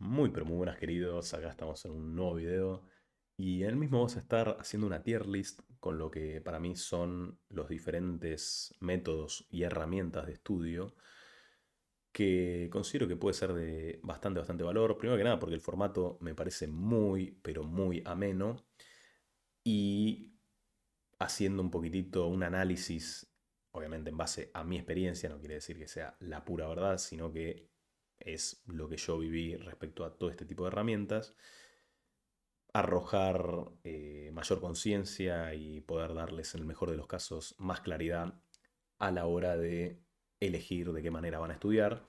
Muy pero muy buenas queridos, acá estamos en un nuevo video y en el mismo vamos a estar haciendo una tier list con lo que para mí son los diferentes métodos y herramientas de estudio que considero que puede ser de bastante valor. Primero que nada porque el formato me parece muy pero muy ameno y haciendo un poquitito un análisis, obviamente en base a mi experiencia, no quiere decir que sea la pura verdad, sino que es lo que yo viví respecto a todo este tipo de herramientas, arrojar mayor conciencia y poder darles, en el mejor de los casos, más claridad a la hora de elegir de qué manera van a estudiar.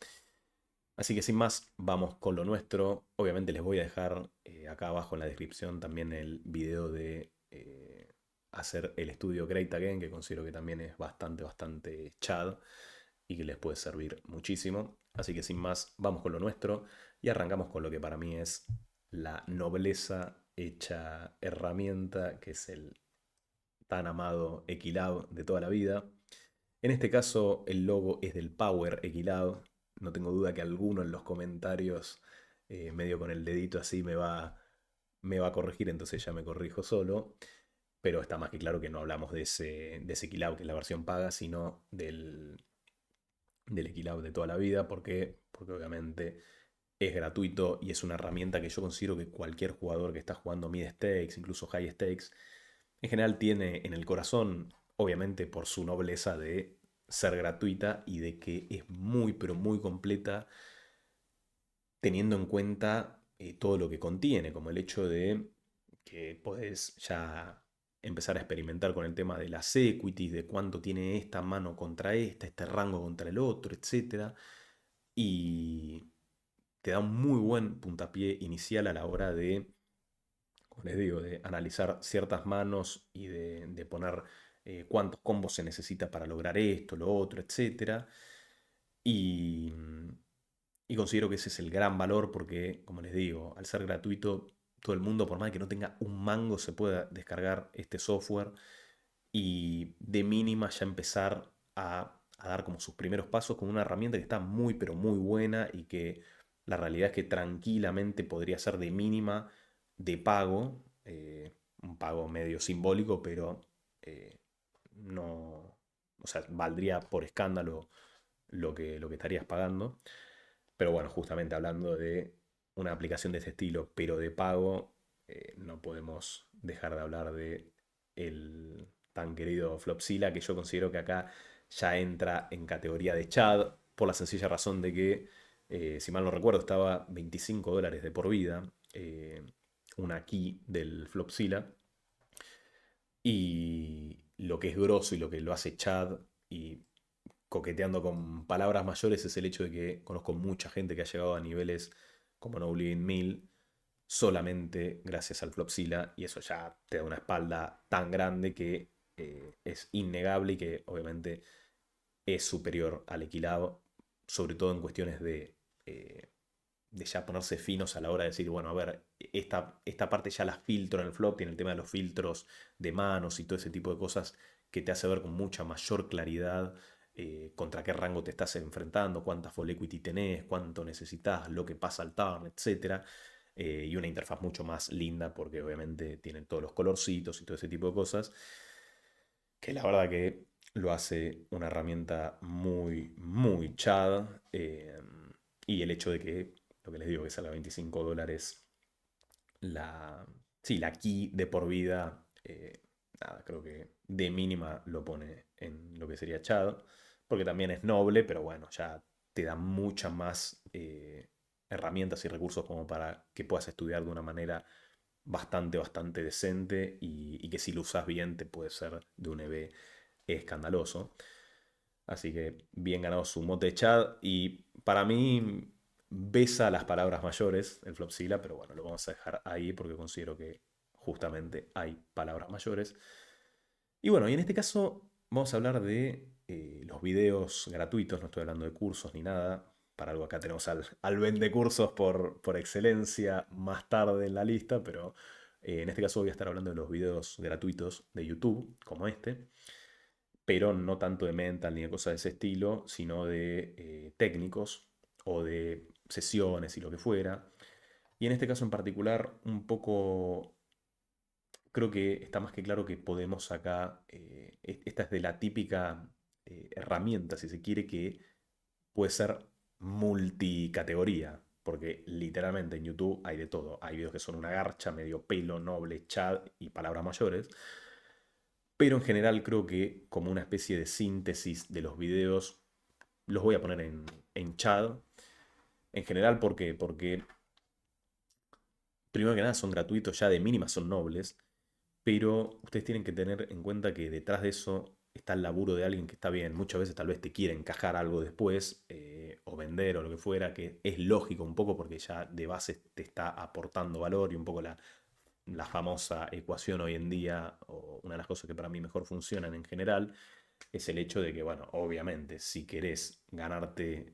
Así que sin más, vamos con lo nuestro. Obviamente les voy a dejar acá abajo en la descripción también el video de hacer el estudio Great Again, que considero que también es bastante chad y que les puede servir muchísimo. Así que sin más, vamos con lo nuestro y arrancamos con lo que para mí es la nobleza hecha herramienta, que es el tan amado Equilab de toda la vida. En este caso, el logo es del Power Equilab. No tengo duda que alguno en los comentarios, medio con el dedito así, me va a corregir, entonces ya me corrijo solo. Pero está más que claro que no hablamos de ese Equilab, que es la versión paga, sino del Equilab de toda la vida. ¿Por qué? Porque obviamente es gratuito y es una herramienta que yo considero que cualquier jugador que está jugando mid stakes, incluso high stakes, en general tiene en el corazón, obviamente por su nobleza de ser gratuita y de que es muy pero muy completa, teniendo en cuenta todo lo que contiene, como el hecho de que podés ya empezar a experimentar con el tema de las equities, de cuánto tiene esta mano contra esta, este rango contra el otro, etcétera. Y te da un muy buen puntapié inicial a la hora de, como les digo, de analizar ciertas manos y de poner cuántos combos se necesita para lograr esto, lo otro, etcétera. Y, y considero que ese es el gran valor porque, como les digo, al ser gratuito, todo el mundo, por más que no tenga un mango, se pueda descargar este software y de mínima ya empezar a dar como sus primeros pasos con una herramienta que está muy pero muy buena y que la realidad es que tranquilamente podría ser de mínima de pago, un pago medio simbólico, pero no, o sea, valdría por escándalo lo que estarías pagando. Pero bueno, justamente hablando de una aplicación de este estilo, pero de pago, no podemos dejar de hablar de el tan querido Flopzilla, que yo considero que acá ya entra en categoría de Chad, por la sencilla razón de que, si mal no recuerdo, estaba $25 de por vida, una key del Flopzilla, y lo que es grosso y lo que lo hace Chad, y coqueteando con palabras mayores, es el hecho de que conozco mucha gente que ha llegado a niveles como No Living 1000 solamente gracias al Flopzilla, y eso ya te da una espalda tan grande que es innegable y que obviamente es superior al Equilab, sobre todo en cuestiones eh, de ya ponerse finos a la hora de decir, bueno, a ver, esta parte ya la filtro en el flop, tiene el tema de los filtros de manos y todo ese tipo de cosas que te hace ver con mucha mayor claridad contra qué rango te estás enfrentando, cuánta full equity tenés, cuánto necesitas, lo que pasa al turn, etcétera. Y una interfaz mucho más linda porque obviamente tienen todos los colorcitos y todo ese tipo de cosas, que la verdad que lo hace una herramienta muy chad. Y el hecho de que, lo que les digo, que salga $25, la, sí, la key de por vida, nada, creo que de mínima lo pone en lo que sería chad, porque también es noble, pero bueno, ya te da muchas más herramientas y recursos como para que puedas estudiar de una manera bastante decente y que si lo usas bien te puede ser de un EV escandaloso. Así que bien ganado su mote de Chad y para mí besa las palabras mayores el Flopzilla, pero bueno, lo vamos a dejar ahí porque considero que justamente hay palabras mayores. Y bueno, y en este caso vamos a hablar de los videos gratuitos, no estoy hablando de cursos ni nada. Para algo acá tenemos al vende cursos por excelencia más tarde en la lista, pero en este caso voy a estar hablando de los videos gratuitos de YouTube, como este, pero no tanto de mental ni de cosas de ese estilo, sino de técnicos o de sesiones y lo que fuera. Y en este caso en particular, un poco, creo que está más que claro que podemos acá, esta es de la típica herramienta, si se quiere, que puede ser multicategoría, porque literalmente en YouTube hay de todo. Hay videos que son una garcha, medio pelo, noble, chat y palabras mayores. Pero en general creo que como una especie de síntesis de los videos, los voy a poner en chat. En general, ¿por qué? Porque primero que nada son gratuitos, ya de mínima son nobles, pero ustedes tienen que tener en cuenta que detrás de eso está el laburo de alguien que está bien. Muchas veces tal vez te quiere encajar algo después, o vender o lo que fuera, que es lógico un poco porque ya de base te está aportando valor y un poco la famosa ecuación hoy en día, o una de las cosas que para mí mejor funcionan en general, es el hecho de que, bueno, obviamente, si querés ganarte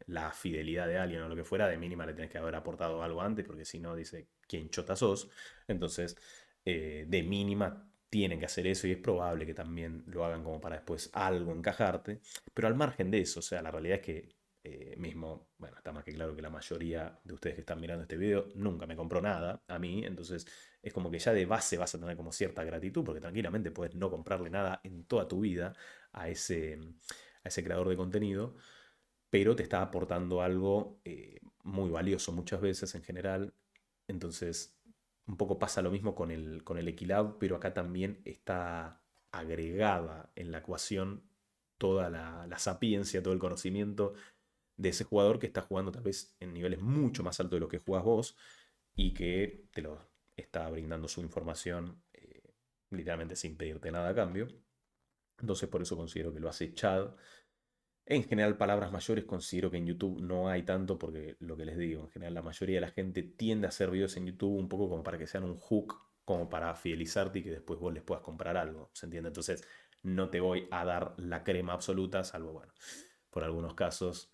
la fidelidad de alguien o lo que fuera, de mínima le tenés que haber aportado algo antes, porque si no, dice, ¿quién chota sos? Entonces, de mínima tienen que hacer eso y es probable que también lo hagan como para después algo encajarte. Pero al margen de eso, o sea, la realidad es que mismo, bueno, está más que claro que la mayoría de ustedes que están mirando este video nunca me compró nada a mí, entonces es como que ya de base vas a tener como cierta gratitud, porque tranquilamente puedes no comprarle nada en toda tu vida a ese creador de contenido, pero te está aportando algo muy valioso muchas veces en general. Entonces, un poco pasa lo mismo con el Equilab, pero acá también está agregada en la ecuación toda la sapiencia, todo el conocimiento de ese jugador que está jugando tal vez en niveles mucho más altos de lo que jugás vos y que te lo está brindando su información literalmente sin pedirte nada a cambio. Entonces por eso considero que lo hace Chad. En general, palabras mayores considero que en YouTube no hay tanto porque lo que les digo, en general la mayoría de la gente tiende a hacer videos en YouTube un poco como para que sean un hook, como para fidelizarte y que después vos les puedas comprar algo, ¿se entiende? Entonces no te voy a dar la crema absoluta, salvo, bueno, por algunos casos,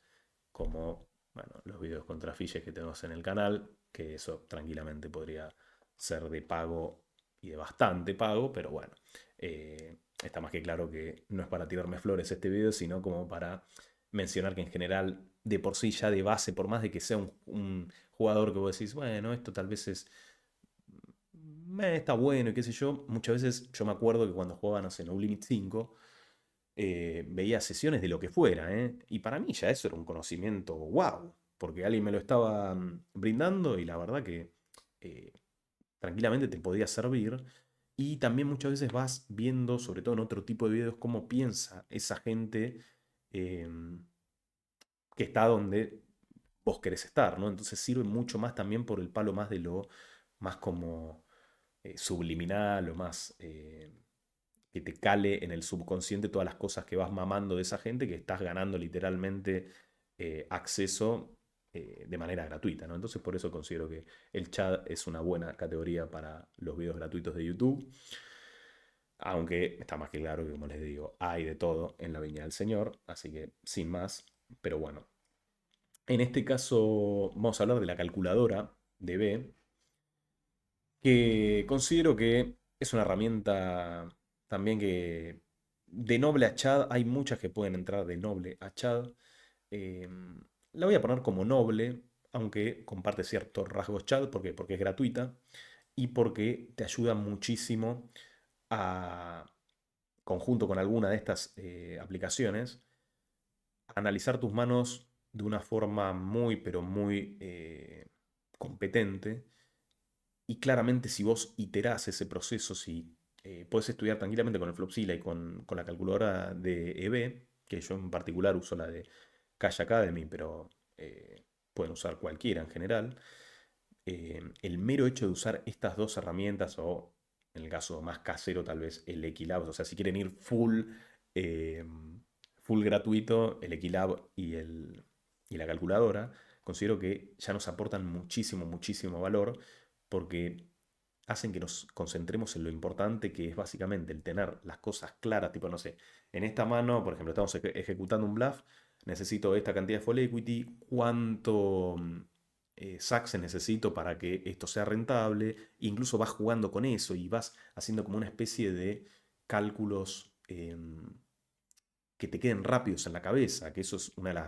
como, bueno, los videos contra Fiches que tenemos en el canal, que eso tranquilamente podría ser de pago y de bastante pago, pero bueno, está más que claro que no es para tirarme flores este video, sino como para mencionar que en general, de por sí ya de base, por más de que sea un jugador que vos decís, bueno, esto tal vez es, está bueno y qué sé yo, muchas veces yo me acuerdo que cuando jugaba, no sé, No Limit 5, veía sesiones de lo que fuera, ¿eh? Y para mí ya eso era un conocimiento wow, porque alguien me lo estaba brindando y la verdad que eh, tranquilamente te podía servir. Y también muchas veces vas viendo, sobre todo en otro tipo de videos, cómo piensa esa gente em, que está donde vos querés estar, ¿no? Entonces sirve mucho más también por el palo más de lo más como subliminal o más que te cale en el subconsciente todas las cosas que vas mamando de esa gente, que estás ganando literalmente acceso de manera gratuita, ¿no? Entonces por eso considero que el chat es una buena categoría para los videos gratuitos de YouTube. Aunque está más que claro que, como les digo, hay de todo en la viña del Señor, así que sin más, pero bueno. En este caso vamos a hablar de la calculadora de B, que considero que es una herramienta también que de noble a Chad, hay muchas que pueden entrar de noble a Chad. Eh, la voy a poner como noble, aunque comparte ciertos rasgos Chad, porque es gratuita y porque te ayuda muchísimo a, conjunto con alguna de estas aplicaciones, a analizar tus manos de una forma muy, pero muy competente. Y claramente si vos iterás ese proceso, si puedes estudiar tranquilamente con el Flopsila y con la calculadora de EB, que yo en particular uso la de Cash Academy, pero pueden usar cualquiera en general, el mero hecho de usar estas dos herramientas, o en el caso más casero, tal vez el Equilab, o sea, si quieren ir eh, full gratuito, el Equilab y la calculadora, considero que ya nos aportan muchísimo, muchísimo valor, porque hacen que nos concentremos en lo importante que es básicamente el tener las cosas claras, tipo, no sé, en esta mano, por ejemplo, estamos ejecutando un bluff, necesito esta cantidad de full equity, cuánto saxe necesito para que esto sea rentable, incluso vas jugando con eso y vas haciendo como una especie de cálculos que te queden rápidos en la cabeza, que eso es uno de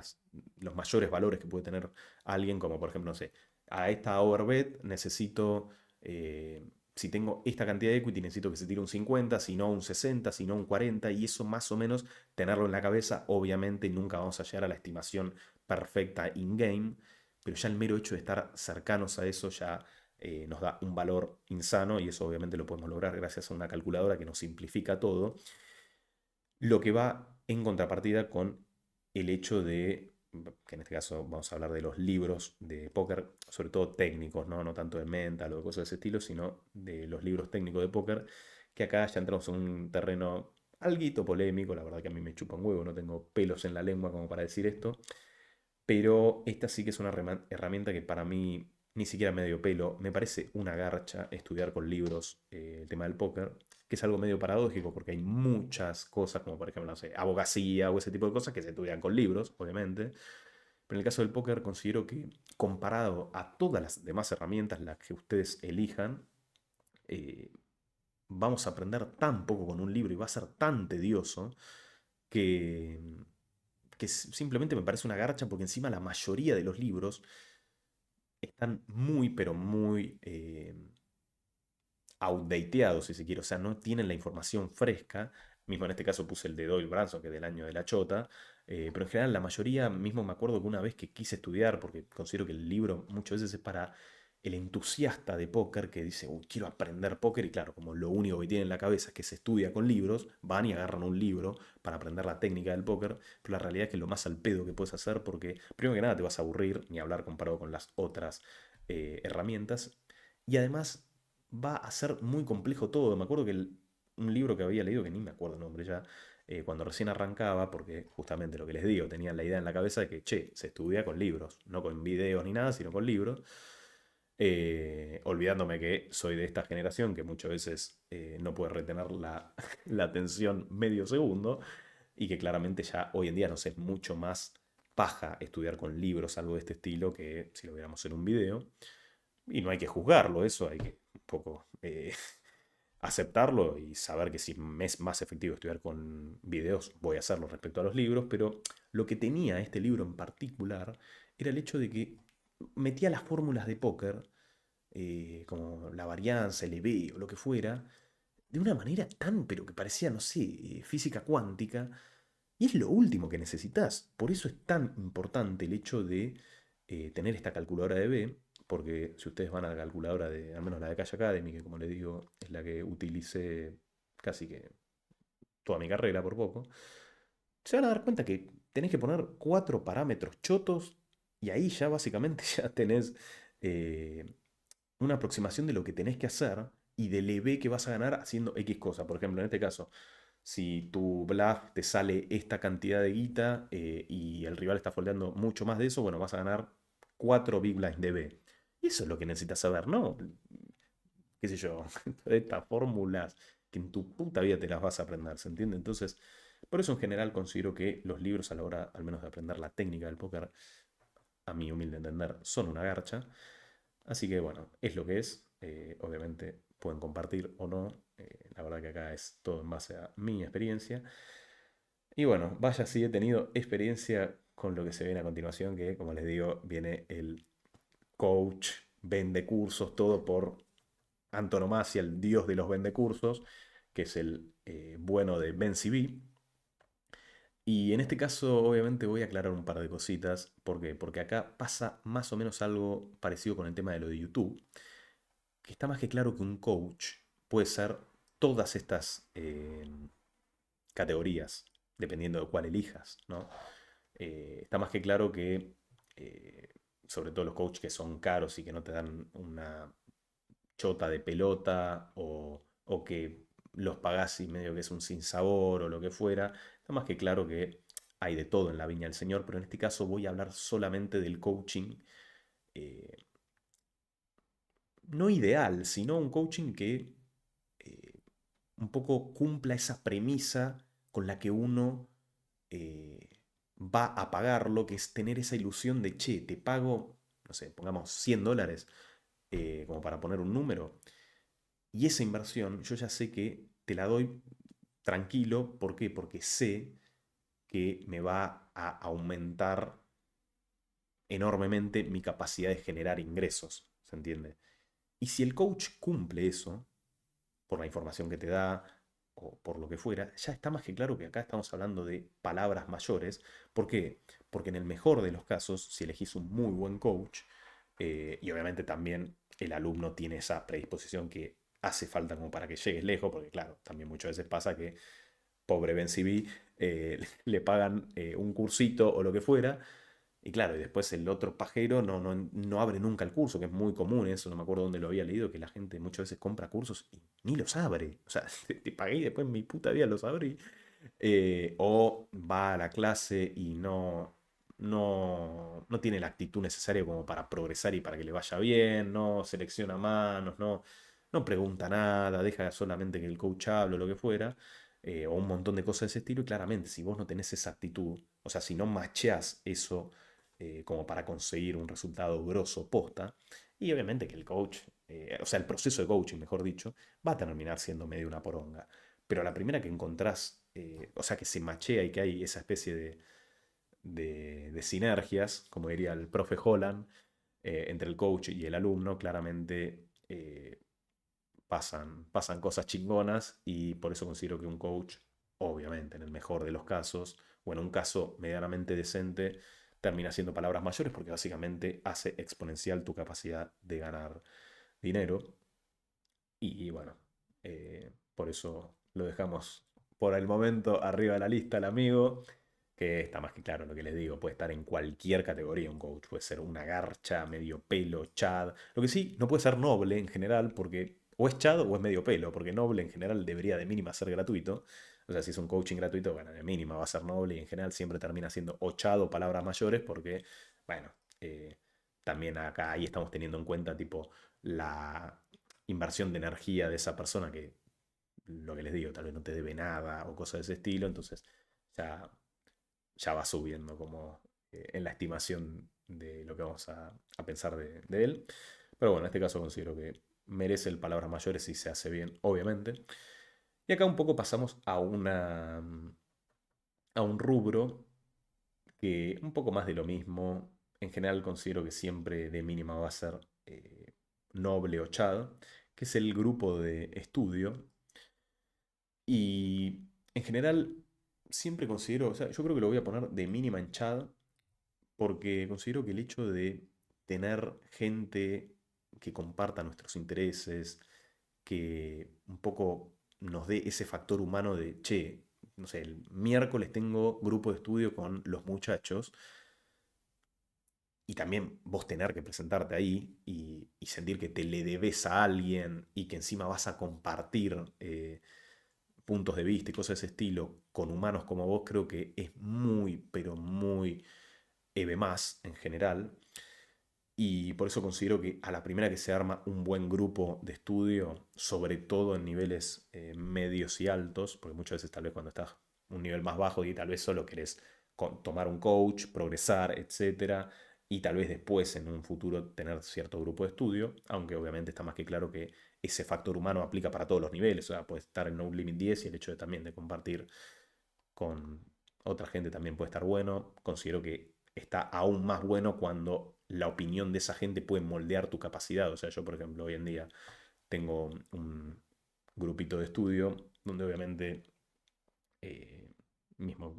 los mayores valores que puede tener alguien, como por ejemplo, no sé, a esta overbet necesito, si tengo esta cantidad de equity, necesito que se tire un 50, si no un 60, si no un 40, y eso más o menos tenerlo en la cabeza. Obviamente nunca vamos a llegar a la estimación perfecta in-game, pero ya el mero hecho de estar cercanos a eso ya nos da un valor insano, y eso obviamente lo podemos lograr gracias a una calculadora que nos simplifica todo, lo que va en contrapartida con el hecho de, que en este caso vamos a hablar de los libros de póker, sobre todo técnicos, ¿no? No tanto de mental o de cosas de ese estilo, sino de los libros técnicos de póker, que acá ya entramos en un terreno alguito polémico. La verdad que a mí me chupa un huevo, no tengo pelos en la lengua como para decir esto, pero esta sí que es una herramienta que para mí ni siquiera medio pelo. Me parece una garcha estudiar con libros el tema del póker, que es algo medio paradójico porque hay muchas cosas, como por ejemplo, no sé, abogacía o ese tipo de cosas que se estudian con libros, obviamente. Pero en el caso del póker considero que comparado a todas las demás herramientas, las que ustedes elijan, eh, vamos a aprender tan poco con un libro y va a ser tan tedioso que, simplemente me parece una garcha, porque encima la mayoría de los libros están muy, pero muy outdateados, si se quiere. O sea, no tienen la información fresca. Mismo en este caso puse el de Doyle Branson, que es del año de la chota. Pero en general la mayoría, mismo me acuerdo que una vez que quise estudiar, porque considero que el libro muchas veces es para el entusiasta de póker que dice: "Uy, quiero aprender póker", y claro, como lo único que tiene en la cabeza es que se estudia con libros, van y agarran un libro para aprender la técnica del póker. Pero la realidad es que es lo más al pedo que puedes hacer, porque primero que nada te vas a aburrir, ni hablar comparado con las otras herramientas. Y además va a ser muy complejo todo. Me acuerdo que un libro que había leído, que ni me acuerdo el nombre ya, cuando recién arrancaba, porque justamente lo que les digo, tenían la idea en la cabeza de que, che, se estudia con libros, no con videos ni nada, sino con libros. Olvidándome que soy de esta generación que muchas veces no puede retener la atención medio segundo, y que claramente ya hoy en día nos es mucho más paja estudiar con libros, algo de este estilo, que si lo viéramos en un video. Y no hay que juzgarlo, eso hay que un poco aceptarlo y saber que si me es más efectivo estudiar con videos, voy a hacerlo respecto a los libros. Pero lo que tenía este libro en particular era el hecho de que metía las fórmulas de póker, como la varianza, el EV o lo que fuera, de una manera tan, pero que parecía, no sé, física cuántica. Y es lo último que necesitas. Por eso es tan importante el hecho de tener esta calculadora de B, porque si ustedes van a la calculadora de, al menos la de Cash Academy, que como les digo, es la que utilicé casi que toda mi carrera por poco, se van a dar cuenta que tenés que poner cuatro parámetros chotos, y ahí ya básicamente ya tenés eh, una aproximación de lo que tenés que hacer y del EV que vas a ganar haciendo X cosa. Por ejemplo, en este caso, si tu bluff te sale esta cantidad de guita, y el rival está foldeando mucho más de eso, bueno, vas a ganar 4 big blinds de B. Y eso es lo que necesitas saber, ¿no? Qué sé yo, de estas fórmulas que en tu puta vida te las vas a aprender, ¿se entiende? Entonces, por eso en general considero que los libros, a la hora al menos de aprender la técnica del póker, a mi humilde entender, son una garcha. Así que bueno, es lo que es. Obviamente pueden compartir o no. La verdad que acá es todo en base a mi experiencia. Y bueno, vaya si he tenido experiencia con lo que se viene a continuación, que como les digo, viene el coach, vende cursos, todo por antonomasia, el dios de los vende cursos, que es el bueno de Ben CB. Y en este caso, obviamente, voy a aclarar un par de cositas. ¿Por qué? Porque acá pasa más o menos algo parecido con el tema de lo de YouTube, que está más que claro que un coach puede ser todas estas categorías, dependiendo de cuál elijas, ¿no? Está más que claro que, eh, sobre todo los coaches que son caros y que no te dan una chota de pelota, o que los pagás y medio que es un sinsabor o lo que fuera, está más que claro que hay de todo en la viña del Señor. Pero en este caso voy a hablar solamente del coaching, eh, no ideal, sino un coaching que eh, un poco cumpla esa premisa con la que uno eh, va a pagarlo, que es tener esa ilusión de, che, te pago, no sé, pongamos $100, como para poner un número, y esa inversión yo ya sé que te la doy tranquilo. ¿Por qué? Porque sé que me va a aumentar enormemente mi capacidad de generar ingresos, ¿se entiende? Y si el coach cumple eso, por la información que te da o por lo que fuera, ya está más que claro que acá estamos hablando de palabras mayores. ¿Por qué? Porque en el mejor de los casos, si elegís un muy buen coach, y obviamente también el alumno tiene esa predisposición que hace falta como para que llegues lejos, porque claro, también muchas veces pasa que pobre Ben CB, le pagan un cursito o lo que fuera, y claro, y después el otro pajero no abre nunca el curso, que es muy común eso, no me acuerdo dónde lo había leído, que la gente muchas veces compra cursos y ni los abre. O sea, te pagué y después en mi puta vida los abrí. O va a la clase y no tiene la actitud necesaria como para progresar y para que le vaya bien, no selecciona manos, no pregunta nada, deja solamente que el coach hable o lo que fuera, o un montón de cosas de ese estilo. Y claramente, si vos no tenés esa actitud, o sea, si no macheás eso como para conseguir un resultado grosso posta, y obviamente que el coach, o sea, el proceso de coaching, mejor dicho, va a terminar siendo medio una poronga. Pero a la primera que encontrás, o sea, que se machea y que hay esa especie de sinergias, como diría el profe Holland, entre el coach y el alumno, claramente pasan cosas chingonas y por eso considero que un coach, obviamente, en el mejor de los casos, o en un caso medianamente decente, termina siendo palabras mayores porque básicamente hace exponencial tu capacidad de ganar dinero. Y bueno, por eso lo dejamos por el momento arriba de la lista el amigo, que está más que claro lo que les digo, puede estar en cualquier categoría un coach, puede ser una garcha, medio pelo, chad. Lo que sí, no puede ser noble en general, porque o es chad o es medio pelo, porque noble en general debería de mínima ser gratuito. O sea, si es un coaching gratuito, bueno, de mínima va a ser noble y en general siempre termina siendo o chad o palabras mayores, porque, bueno, también acá ahí estamos teniendo en cuenta tipo la inversión de energía de esa persona que, lo que les digo, tal vez no te debe nada o cosas de ese estilo, entonces ya, ya va subiendo como en la estimación de lo que vamos a pensar de él. Pero bueno, en este caso considero que merece el palabras mayores si se hace bien, obviamente. Y acá un poco pasamos a un rubro que un poco más de lo mismo. En general considero que siempre de mínima va a ser noble o chad, que es el grupo de estudio. Y en general siempre considero, o sea, yo creo que lo voy a poner de mínima en chad, porque considero que el hecho de tener gente que comparta nuestros intereses, que un poco nos dé ese factor humano de, che, no sé, el miércoles tengo grupo de estudio con los muchachos, y también vos tener que presentarte ahí y sentir que te le debes a alguien y que encima vas a compartir puntos de vista y cosas de ese estilo con humanos como vos, creo que es muy, pero muy más en general. Y por eso considero que a la primera que se arma un buen grupo de estudio, sobre todo en niveles medios y altos, porque muchas veces tal vez cuando estás un nivel más bajo y tal vez solo querés tomar un coach, progresar, etcétera, y tal vez después en un futuro tener cierto grupo de estudio, aunque obviamente está más que claro que ese factor humano aplica para todos los niveles, o sea, puedes estar en No Limit 10 y el hecho de también de compartir con otra gente también puede estar bueno. Considero que está aún más bueno cuando la opinión de esa gente puede moldear tu capacidad. O sea, yo por ejemplo hoy en día tengo un grupito de estudio donde obviamente eh, mismo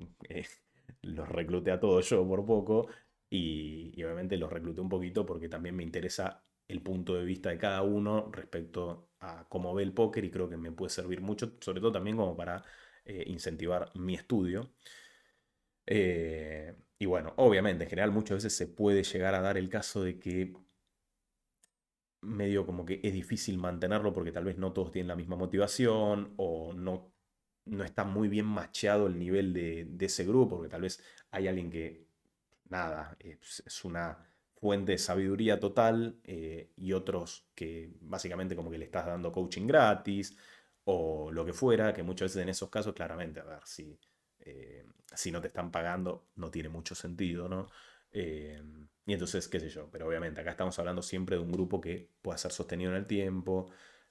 los recluté a todos yo por poco y obviamente los recluté un poquito porque también me interesa el punto de vista de cada uno respecto a cómo ve el póker y creo que me puede servir mucho, sobre todo también como para incentivar mi estudio. Y bueno, obviamente, en general muchas veces se puede llegar a dar el caso de que medio como que es difícil mantenerlo porque tal vez no todos tienen la misma motivación o no está muy bien macheado el nivel de ese grupo, porque tal vez hay alguien que, nada, es una fuente de sabiduría total y otros que básicamente como que le estás dando coaching gratis o lo que fuera, que muchas veces en esos casos claramente, a ver, si no te están pagando no tiene mucho sentido, ¿no? Eh, y entonces, qué sé yo, pero obviamente acá estamos hablando siempre de un grupo que pueda ser sostenido en el tiempo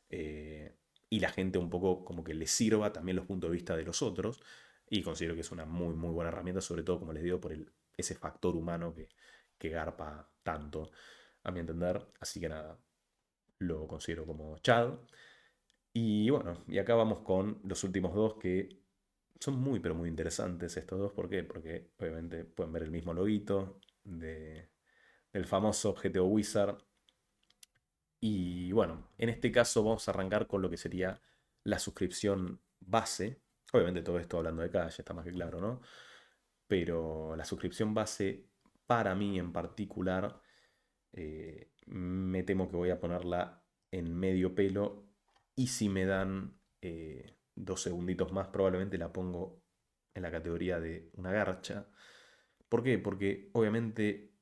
eh, y la gente un poco como que le sirva también los puntos de vista de los otros y considero que es una muy, muy buena herramienta, sobre todo, como les digo, por ese factor humano que garpa tanto, a mi entender. Así que nada, lo considero como Chad. Y bueno, y acá vamos con los últimos dos que son muy, pero muy interesantes estos dos. ¿Por qué? Porque obviamente pueden ver el mismo loguito del famoso GTO Wizard. Y bueno, en este caso vamos a arrancar con lo que sería la suscripción base. Obviamente todo esto hablando de calle, está más que claro, ¿no? Pero la suscripción base, para mí en particular, me temo que voy a ponerla en medio pelo. Y si me dan 2 segunditos más, probablemente la pongo en la categoría de una garcha. ¿Por qué? Porque obviamente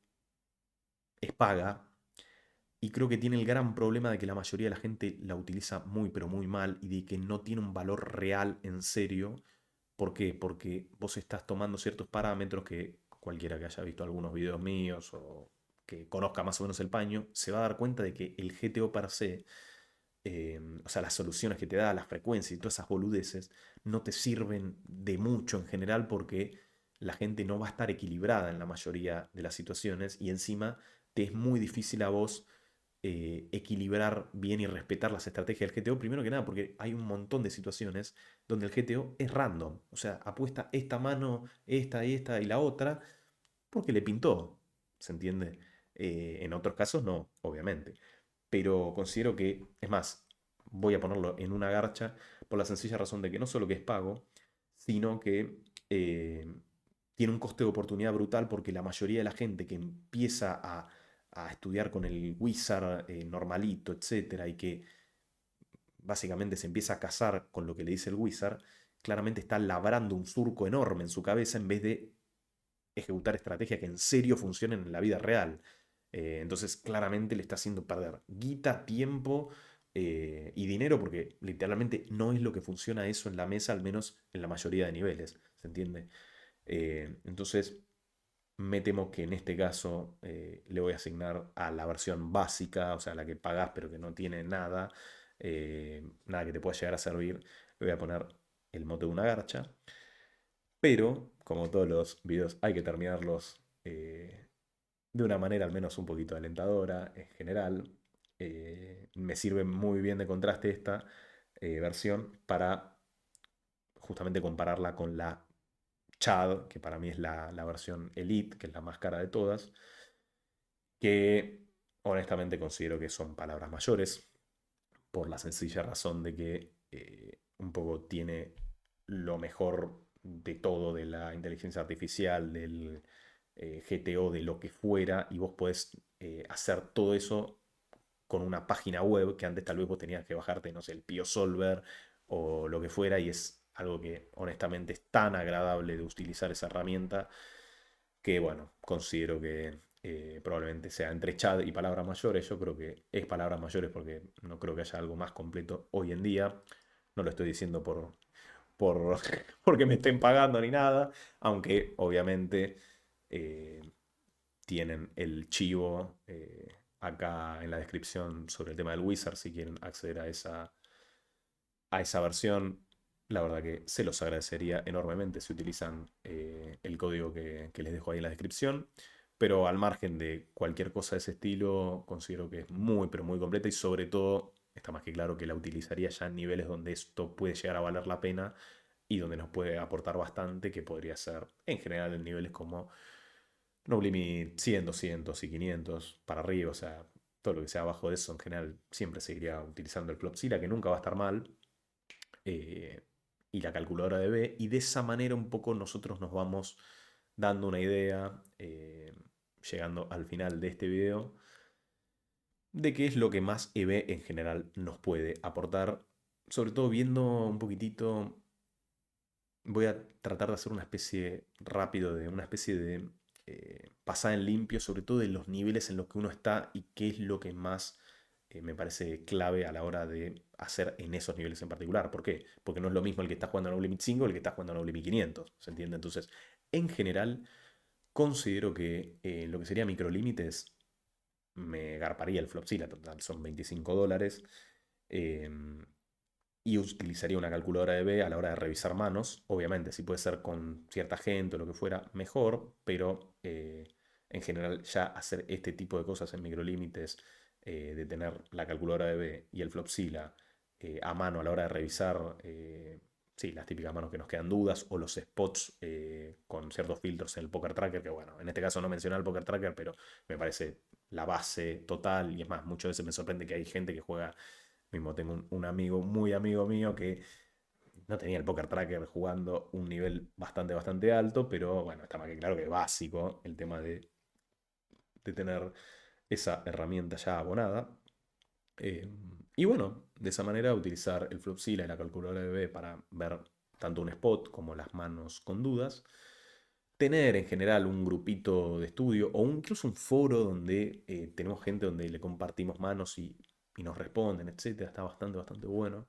es paga. Y creo que tiene el gran problema de que la mayoría de la gente la utiliza muy, pero muy mal y de que no tiene un valor real en serio. ¿Por qué? Porque vos estás tomando ciertos parámetros que cualquiera que haya visto algunos videos míos o que conozca más o menos el paño, se va a dar cuenta de que el GTO per se, o sea, las soluciones que te da, las frecuencias y todas esas boludeces, no te sirven de mucho en general porque la gente no va a estar equilibrada en la mayoría de las situaciones y encima te es muy difícil a vos equilibrar bien y respetar las estrategias del GTO, primero que nada porque hay un montón de situaciones donde el GTO es random, o sea, apuesta esta mano, esta y la otra, porque le pintó, ¿se entiende? En otros casos no, obviamente, pero considero que, es más, voy a ponerlo en una garcha por la sencilla razón de que no solo que es pago, sino que tiene un coste de oportunidad brutal porque la mayoría de la gente que empieza a estudiar con el Wizard normalito, etcétera, y que básicamente se empieza a casar con lo que le dice el Wizard, claramente está labrando un surco enorme en su cabeza en vez de ejecutar estrategias que en serio funcionen en la vida real. Entonces, claramente le está haciendo perder guita, tiempo y dinero, porque literalmente no es lo que funciona eso en la mesa, al menos en la mayoría de niveles. ¿Se entiende? Entonces, me temo que en este caso le voy a asignar a la versión básica, o sea, la que pagás pero que no tiene nada, nada que te pueda llegar a servir. Le voy a poner el mote de una garcha. Pero, como todos los videos, hay que terminarlos de una manera al menos un poquito alentadora en general. Me sirve muy bien de contraste esta versión para justamente compararla con la Chad, que para mí es la versión Elite, que es la más cara de todas, que honestamente considero que son palabras mayores, por la sencilla razón de que un poco tiene lo mejor de todo de la inteligencia artificial, del GTO, de lo que fuera, y vos podés hacer todo eso con una página web que antes tal vez vos tenías que bajarte, no sé, el PioSolver o lo que fuera, y es algo que honestamente es tan agradable de utilizar esa herramienta que, bueno, considero que probablemente sea entre chat y palabras mayores. Yo creo que es palabras mayores porque no creo que haya algo más completo hoy en día. No lo estoy diciendo por, porque me estén pagando ni nada, aunque obviamente eh, tienen el chivo acá en la descripción sobre el tema del Wizard si quieren acceder a esa versión. La verdad que se los agradecería enormemente si utilizan el código que les dejo ahí en la descripción. Pero al margen de cualquier cosa de ese estilo, considero que es muy, pero muy completa y sobre todo está más que claro que la utilizaría ya en niveles donde esto puede llegar a valer la pena y donde nos puede aportar bastante, que podría ser en general en niveles como No Limit 100, 200 y 500 para arriba. O sea, todo lo que sea abajo de eso en general siempre seguiría utilizando el Flopzilla, que nunca va a estar mal, eh, y la calculadora de B, y de esa manera un poco nosotros nos vamos dando una idea, llegando al final de este video, de qué es lo que más EB en general nos puede aportar, sobre todo viendo un poquitito, voy a tratar de hacer una especie rápido de una especie de pasada en limpio, sobre todo de los niveles en los que uno está y qué es lo que más me parece clave a la hora de hacer en esos niveles en particular. ¿Por qué? Porque no es lo mismo el que está jugando a No Limit 5 que el que está jugando a No Limit 500, ¿se entiende? Entonces, en general, considero que lo que sería microlímites me garparía el Flopzilla, total, son $25. em, y utilizaría una calculadora de B a la hora de revisar manos. Obviamente, si puede ser con cierta gente o lo que fuera, mejor, pero en general ya hacer este tipo de cosas en microlímites, de tener la calculadora de B y el Flopsila a mano a la hora de revisar, sí, las típicas manos que nos quedan dudas o los spots con ciertos filtros en el Poker Tracker, que bueno, en este caso no mencioné el Poker Tracker, pero me parece la base total y es más, muchas veces me sorprende que hay gente que juega, mismo tengo un amigo, muy amigo mío, que no tenía el Poker Tracker jugando un nivel bastante alto, pero bueno, está más que claro que es básico el tema de tener esa herramienta ya abonada. Eh, y bueno, de esa manera utilizar el Flopsila y la calculadora de B para ver tanto un spot como las manos con dudas. Tener en general un grupito de estudio o incluso un foro donde tenemos gente donde le compartimos manos y nos responden, etcétera. Está bastante bueno.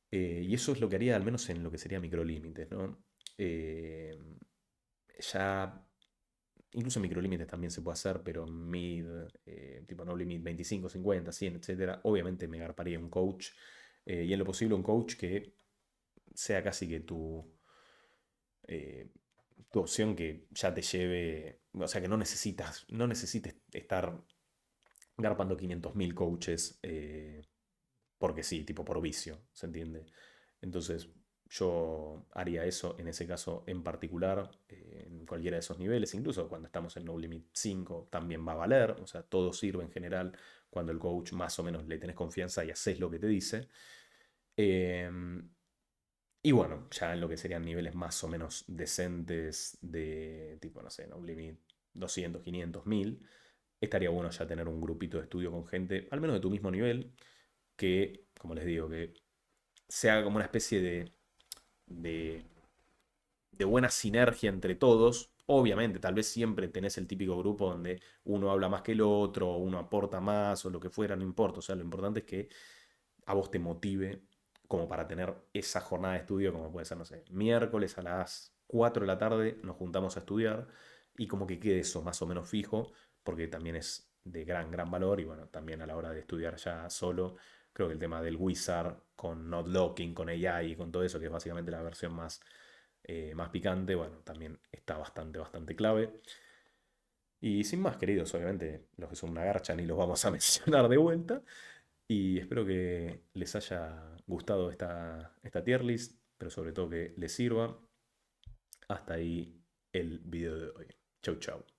Y eso es lo que haría, al menos en lo que sería microlímites, ¿no? Eh, ya, incluso microlímites también se puede hacer, pero mid, tipo no limit 25, 50, 100, etcétera. Obviamente me garparía un coach, y en lo posible un coach que sea casi que eh, tu opción que ya te lleve, o sea, que no necesites estar garpando 500.000 coaches, porque sí, tipo por vicio, ¿se entiende? Entonces yo haría eso en ese caso en particular, en cualquiera de esos niveles, incluso cuando estamos en No Limit 5 también va a valer, o sea, todo sirve en general cuando el coach más o menos le tenés confianza y haces lo que te dice. Em, y bueno, ya en lo que serían niveles más o menos decentes de tipo, no sé, No Limit 200, 500, 1000, estaría bueno ya tener un grupito de estudio con gente, al menos de tu mismo nivel, que, como les digo, que se haga como una especie de, de buena sinergia entre todos. Obviamente, tal vez siempre tenés el típico grupo donde uno habla más que el otro, o uno aporta más, o lo que fuera, no importa. O sea, lo importante es que a vos te motive como para tener esa jornada de estudio, como puede ser, no sé, miércoles a las 4 de la tarde nos juntamos a estudiar y como que quede eso más o menos fijo, porque también es de gran valor y bueno, también a la hora de estudiar ya solo, creo que el tema del Wizard con not locking, con AI y con todo eso, que es básicamente la versión más picante, bueno, también está bastante clave. Y sin más, queridos, obviamente los que son una garcha ni los vamos a mencionar de vuelta. Y espero que les haya gustado esta tier list, pero sobre todo que les sirva. Hasta ahí el video de hoy. Chau, chau.